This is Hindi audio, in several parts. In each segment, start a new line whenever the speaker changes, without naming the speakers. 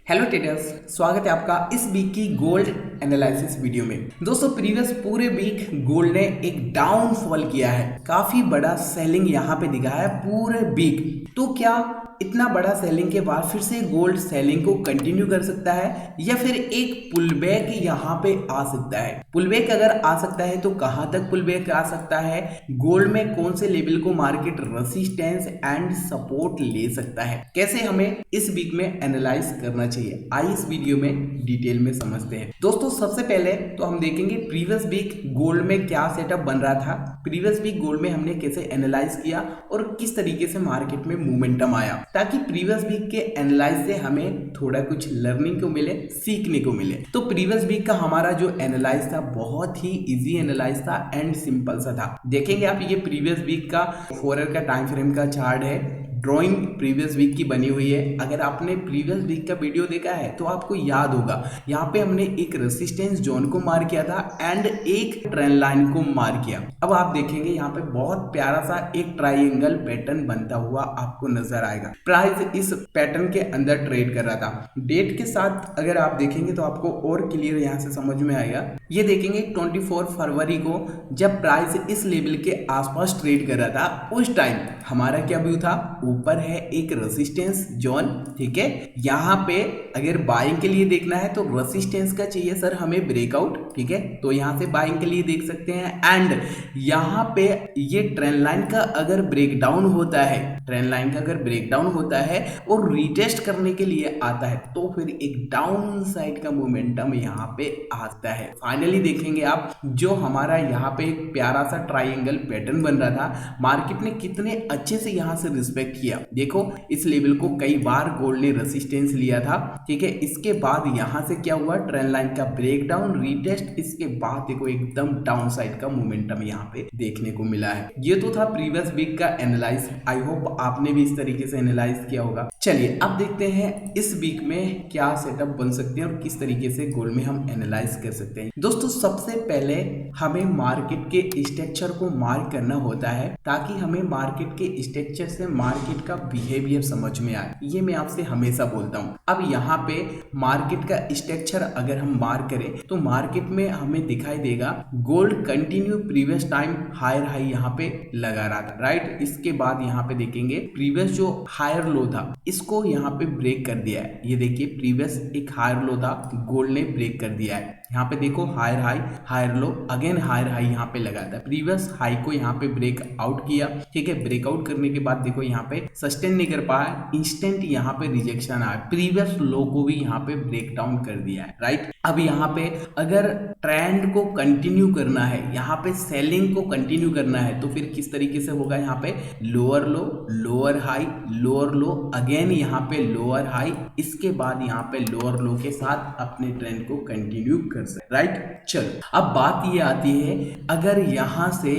हेलो ट्रेडर्स, स्वागत है आपका इस वीक की गोल्ड एनालिसिस वीडियो में। दोस्तों, प्रीवियस पूरे वीक गोल्ड ने एक डाउनफॉल किया है, काफी बड़ा सेलिंग यहाँ पे दिखा है पूरे वीक। तो क्या इतना बड़ा सेलिंग के बाद फिर से गोल्ड सेलिंग को कंटिन्यू कर सकता है या फिर एक पुलबैक यहाँ पे आ सकता है? पुलबैक अगर आ सकता है तो कहां तक पुलबैक आ सकता है? गोल्ड में कौन से लेवल को मार्केट रेजिस्टेंस एंड सपोर्ट ले सकता है? कैसे हमें इस वीक में एनालाइज करना चाहिए, आइए इस वीडियो में डिटेल में समझते हैं। दोस्तों, सबसे पहले तो हम देखेंगे प्रीवियस वीक गोल्ड में क्या सेटअप बन रहा था, प्रीवियस वीक गोल्ड में हमने कैसे एनालाइज किया और किस तरीके से मार्केट में मोमेंटम आया, ताकि प्रीवियस वीक के एनालाइज से हमें थोड़ा कुछ लर्निंग को मिले, सीखने को मिले। तो प्रीवियस वीक का हमारा जो एनालाइज था बहुत ही इजी एनालाइज था एंड सिंपल सा था। देखेंगे आप, ये प्रीवियस वीक का 4 आवर का टाइम फ्रेम का चार्ट है, ड्राइंग प्रीवियस वीक की बनी हुई है। अगर आपने प्रीवियस वीक का वीडियो देखा है तो आपको याद होगा, यहाँ पे हमने एक रेसिस्टेंस जोन को मार किया था एंड एक ट्रेंड लाइन को मार किया। अब आप देखेंगे यहाँ पे बहुत प्यारा सा एक ट्राइंगल पैटर्न बनता हुआ आपको नजर आएगा। प्राइस इस पैटर्न के अंदर ट्रेड कर रहा था। डेट के साथ अगर आप देखेंगे तो आपको और क्लियर यहाँ से समझ में आएगा। ये देखेंगे 24 फरवरी को जब प्राइस इस लेवल के आसपास ट्रेड कर रहा था, उस टाइम हमारा क्या व्यू था, ऊपर है एक रेसिस्टेंस जोन, ठीक है। यहाँ पे अगर बाइंग के लिए देखना है तो रेसिस्टेंस का चाहिए सर हमें ब्रेकआउट, ठीक है, तो यहाँ से बाइंग के लिए देख सकते हैं। एंड यहाँ पे ये ट्रेंड लाइन का अगर ब्रेकडाउन होता है, ट्रेंड लाइन का अगर ब्रेकडाउन होता है और रीटेस्ट करने के लिए आता है तो फिर एक डाउन साइड का मोमेंटम यहाँ पे आता है। फाइनली देखेंगे आप, जो हमारा यहाँ पे एक प्यारा सा ट्राइंगल पैटर्न बन रहा था, मार्केट ने कितने अच्छे से यहाँ से रिस्पेक्ट किया। देखो, इस लेवल को कई बार गोल्ड ने रेसिस्टेंस लिया था, ठीक है। इसके बाद यहाँ से क्या हुआ, ट्रेंड लाइन का ब्रेकडाउन, रीटेस्ट, इसके बाद देखो एकदम डाउन साइड का मोमेंटम यहाँ पे देखने को मिला है। ये तो था प्रीवियस वीक का एनालाइज। आई होप आपने भी इस तरीके से एनालाइज किया होगा। चलिए अब देखते हैं इस वीक में क्या सेटअप बन सकते हैं और किस तरीके से गोल्ड में हम एनालाइज कर सकते हैं। दोस्तों, सबसे पहले हमें मार्केट के स्ट्रक्चर को मार्क करना होता है, ताकि हमें मार्केट के स्ट्रक्चर से मार्केट का बिहेवियर समझ में आए। ये मैं आपसे हमेशा बोलता हूँ। अब यहाँ पे मार्केट का स्ट्रक्चर अगर हम मार्क करें तो मार्केट में हमें दिखाई देगा gold continue previous time higher high यहाँ पे लगा रहा था, राइट। इसके बाद यहाँ पे देखेंगे प्रीवियस जो हायर लो था इसको यहाँ पे ब्रेक कर दिया है। ये देखिए, प्रीवियस एक हायर लो था, गोल्ड ने ब्रेक कर दिया है। यहाँ पे देखो higher high, higher low, again higher high यहाँ पे लगा था। प्रीवियस हाई को यहाँ पे ब्रेक आउट किया, ठीक है। ब्रेकआउट करने के बाद देखो यहाँ पे सस्टेन नहीं कर पाया, इंस्टेंट यहाँ पे रिजेक्शन आया। प्रीवियस लो को भी यहाँ पे ब्रेक डाउन कर दिया है, राइट। अब यहाँ पे अगर ट्रेंड को कंटिन्यू करना है, यहाँ पे सेलिंग को कंटिन्यू करना है, तो फिर किस तरीके से होगा, यहाँ पे लोअर लो, लोअर हाई, लोअर लो, अगेन यहाँ पे लोअर हाई, इसके बाद यहाँ पे लोअर लो के साथ अपने ट्रेंड को कंटिन्यू कर सकते, राइट। चलो अब बात ये आती है, अगर यहाँ से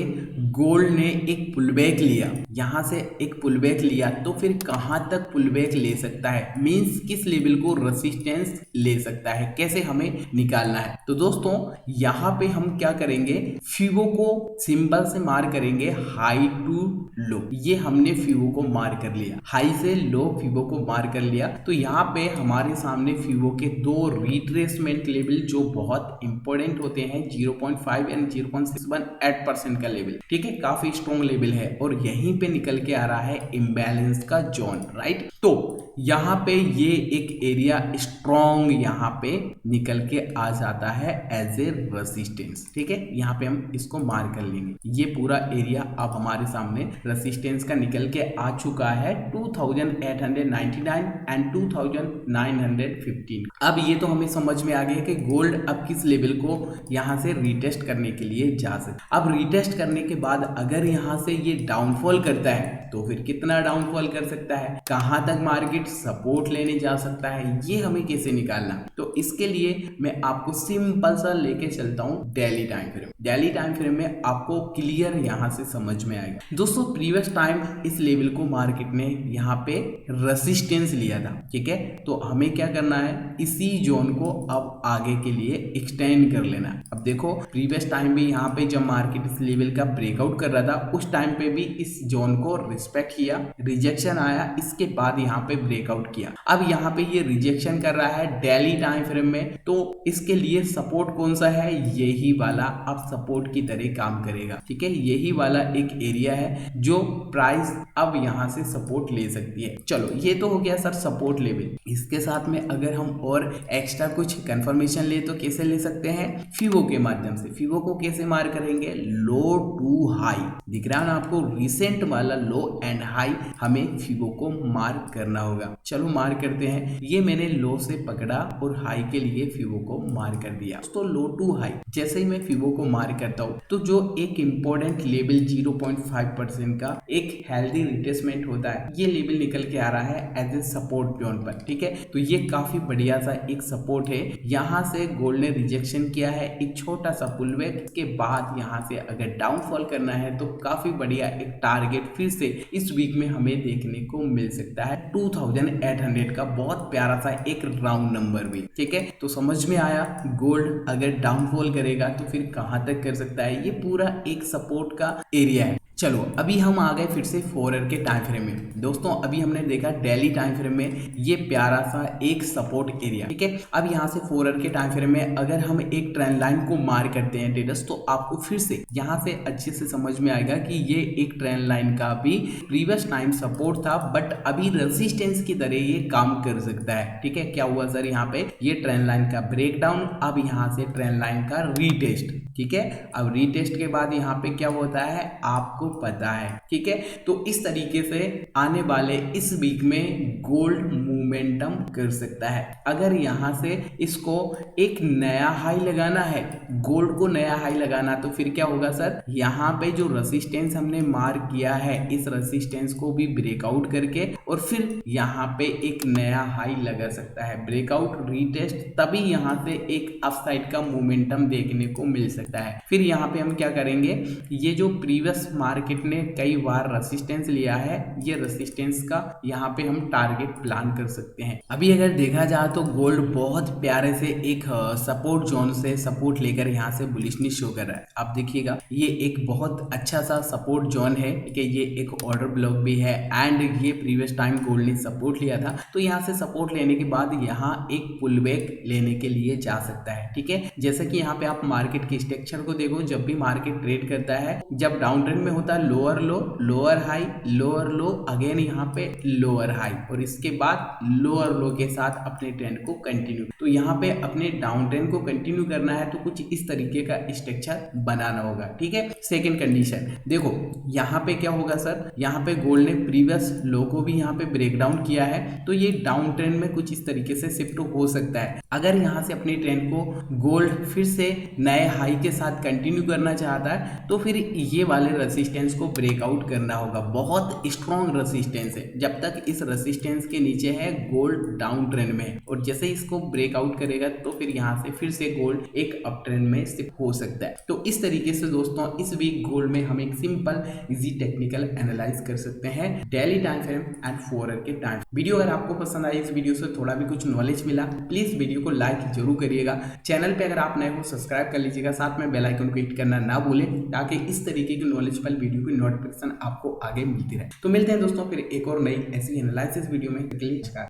गोल्ड ने एक पुलबैक लिया, यहाँ से एक पुलबैक लिया, तो फिर कहां तक पुलबैक ले सकता है, मींस किस लेवल को रेसिस्टेंस ले सकता है, कैसे हमें निकालना है। तो दोस्तों, यहाँ पे हम क्या करेंगे, फिबो को सिंबल से मार करेंगे हाई टू लो। ये हमने फिबो को मार कर लिया, हाई से लो फिबो को मार कर लिया। तो यहाँ पे हमारे सामने फिबो के दो रिट्रेसमेंट लेवल जो बहुत इंपॉर्टेंट होते हैं, 0.5 एंड 0.618% का लेवल, ठीक है, काफी स्ट्रॉन्ग लेवल है और यहीं पे निकल के आ रहा है इम्बैलेंस का जोन, राइट। तो यहाँ पे ये एक एरिया स्ट्रॉन्ग यहाँ पे निकल के आ जाता है एज ए रेसिस्टेंस, ठीक है। यहाँ पे हम इसको मार कर लेंगे। ये पूरा एरिया अब हमारे सामने रेसिस्टेंस का निकल के आ चुका है 2899 एंड 2915। अब ये तो हमें समझ में आ गया कि गोल्ड अब किस लेवल को यहाँ से रिटेस्ट करने के लिए जा सकता। अब रिटेस्ट करने के बाद अगर यहाँ से ये डाउनफॉल करता है तो फिर कितना डाउनफॉल कर सकता है, कहां तक मार्केट सपोर्ट लेने जा सकता है, ये हमें कैसे निकालना। तो इसके लिए मैं आपको सिंपल सा लेके चलता हूं daily time frame. Daily time frame में आपको क्लियर यहां से समझ में आएगा। दोस्तों, प्रीवियस टाइम इस लेवल को मार्केट ने यहाँ पे रेसिस्टेंस लिया था, ठीक है। तो हमें क्या करना है, इसी जोन को अब आगे के लिए एक्सटेंड कर लेना है। अब देखो, प्रीवियस टाइम भी यहाँ पे जब मार्केट इस लेवल का ब्रेकआउट कर रहा था, उस टाइम पे भी इस जोन को रिस्पेक्ट किया, रिजेक्शन आया, इसके बाद यहाँ पे ब्रेकआउट किया। अब यहाँ पे ये रिजेक्शन कर रहा है डेली टाइम फ्रेम में, तो इसके लिए सपोर्ट कौन सा है, यही वाला अब सपोर्ट की तरह काम करेगा। ठीक है, यही वाला एक एरिया है जो प्राइस अब यहाँ से सपोर्ट ले सकती है। चलो ये तो हो गया सर सपोर्ट लेवल। इसके साथ में अगर हम और एक्स्ट्रा कुछ कंफर्मेशन ले तो कैसे ले सकते हैं, फिबो के माध्यम से। फिबो को कैसे मार करेंगे, लो टू हाई दिख रहा है ना आपको, रिसेंट वाला लो एंड हाई हमें फिबो को मार्क करना होगा। चलो मार करते हैं। ये मैंने लो से पकड़ा और हाई के लिए फिबो को मार कर दिया। तो लो टू हाई जैसे ही मैं फिबो को मार करता हूँ तो जो एक इंपॉर्टेंट लेवल 0.5% का एक हेल्दी रिट्रेसमेंट होता है, ये लेवल निकल के आ रहा है एज ए सपोर्ट जोन पर। ठीक है, तो ये काफी बढ़िया सा एक सपोर्ट है। यहाँ से गोल्ड ने रिजेक्शन किया है, एक छोटा सा पुलबैक के बाद यहाँ से अगर डाउनफॉल करना है तो काफी बढ़िया एक टारगेट फिर से इस वीक में हमें देखने को मिल सकता है 2800 का, बहुत प्यारा सा एक राउंड नंबर भी। ठीक है, तो समझ में आया गोल्ड अगर डाउनफॉल करेगा तो फिर कहां तक कर सकता है, ये पूरा एक सपोर्ट का एरिया है। चलो अभी हम आ गए फिर से 4 आवर के टाइम फ्रेम में। दोस्तों अभी हमने देखा डेली टाइम फ्रेम में ये प्यारा सा एक सपोर्ट एरिया। ठीक है, अब यहाँ से 4 आवर के टाइम फ्रेम में अगर हम एक ट्रेंड लाइन को मार करते हैं ट्रेडर्स, तो आपको फिर से यहाँ से अच्छे से समझ में आएगा कि ये एक ट्रेंड लाइन का भी प्रीवियस टाइम सपोर्ट था, बट अभी रेजिस्टेंस की तरह ये काम कर सकता है। ठीक है, क्या हुआ सर, यहाँ पे ये ट्रेंड लाइन का ब्रेकडाउन, अब यहाँ से ट्रेंड लाइन का रीटेस्ट। ठीक है, अब रीटेस्ट के बाद यहाँ पे क्या होता है आपको पता है। ठीक है, तो इस तरीके से आने वाले इस वीक में गोल्ड मोमेंटम कर सकता है। अगर यहां से इसको एक नया हाई लगाना है, गोल्ड को नया हाई लगाना, तो फिर क्या होगा सर, यहाँ पे जो रेसिस्टेंस हमने मार्क किया है इस रेसिस्टेंस को भी ब्रेकआउट करके और फिर यहाँ पे एक नया हाई लगा सकता है। ब्रेकआउट रीटेस्ट, तभी यहाँ से एक अपसाइड का मोमेंटम देखने को मिल सकता है। फिर यहाँ पे हम क्या करेंगे, ये जो प्रीवियस मार्केट ने कई बार रेसिस्टेंस लिया है, ये रेसिस्टेंस का यहाँ पे हम टारगेट प्लान कर सकते हैं। अभी अगर देखा जाए तो गोल्ड बहुत प्यारे से एक सपोर्ट जोन से सपोर्ट लेकर यहाँ से बुलिशनेस शो कर रहा है। आप देखिएगा ये एक बहुत अच्छा सा सपोर्ट जोन है कि ये एक ऑर्डर ब्लॉक भी है एंड ये प्रीवियस टाइम गोल्ड ने सपोर्ट लिया था, तो यहाँ से सपोर्ट लेने के बाद यहाँ एक पुल बैक लेने के लिए जा सकता है। ठीक है, जैसे कि यहाँ पे आप मार्केट की स्ट्रक्चर को देखो, जब भी मार्केट ट्रेड करता है, जब डाउन ट्रेंड में होता है लोअर लो, लोअर हाई, लोअर लो, अगेन यहाँ पे लोअर हाई और इसके बाद लोअर लो के साथ अपने ट्रेंड को कंटिन्यू। तो यहाँ पे अपने डाउन ट्रेंड को कंटिन्यू करना है तो कुछ इस तरीके का स्ट्रक्चर बनाना होगा। ठीक है, सेकंड कंडीशन देखो, यहाँ पे क्या होगा सर, यहाँ पे गोल्ड ने प्रीवियस लो को भी यहाँ पे ब्रेक डाउन किया है, तो ये डाउन ट्रेंड में कुछ इस तरीके से शिफ्ट हो सकता है। अगर यहाँ से अपने ट्रेंड को गोल्ड फिर से नए हाई के साथ कंटिन्यू करना चाहता है तो फिर ये वाले रेसिस्टेंस को ब्रेकआउट करना होगा। बहुत स्ट्रॉन्ग रेसिस्टेंस है, जब तक इस रेसिस्टेंस के नीचे है गोल्ड डाउन ट्रेंड में, और जैसे इसको ब्रेकआउट करेगा तो फिर यहाँ से फिर से गोल्ड एक अप ट्रेंड में शिफ्ट हो सकता है। तो इस तरीके से दोस्तों इस वीक गोल्ड में हम एक सिंपल इजी टेक्निकल एनालाइज कर सकते हैं daily time frame and 4 hour के टाइम। वीडियो अगर आपको पसंद आई, इस वीडियो से थोड़ा भी कुछ नॉलेज मिला, प्लीज वीडियो को लाइक जरूर करिएगा। चैनल पे अगर आप नए हो सब्सक्राइब कर लीजिएगा, साथ में बेल आइकन को हिट करना ना भूलें ताकि इस तरीके की नॉलेजफुल वीडियो की नोटिफिकेशन आपको आगे मिलती रहे। तो मिलते हैं दोस्तों फिर एक और नई ऐसी एनालिसिस वीडियो में।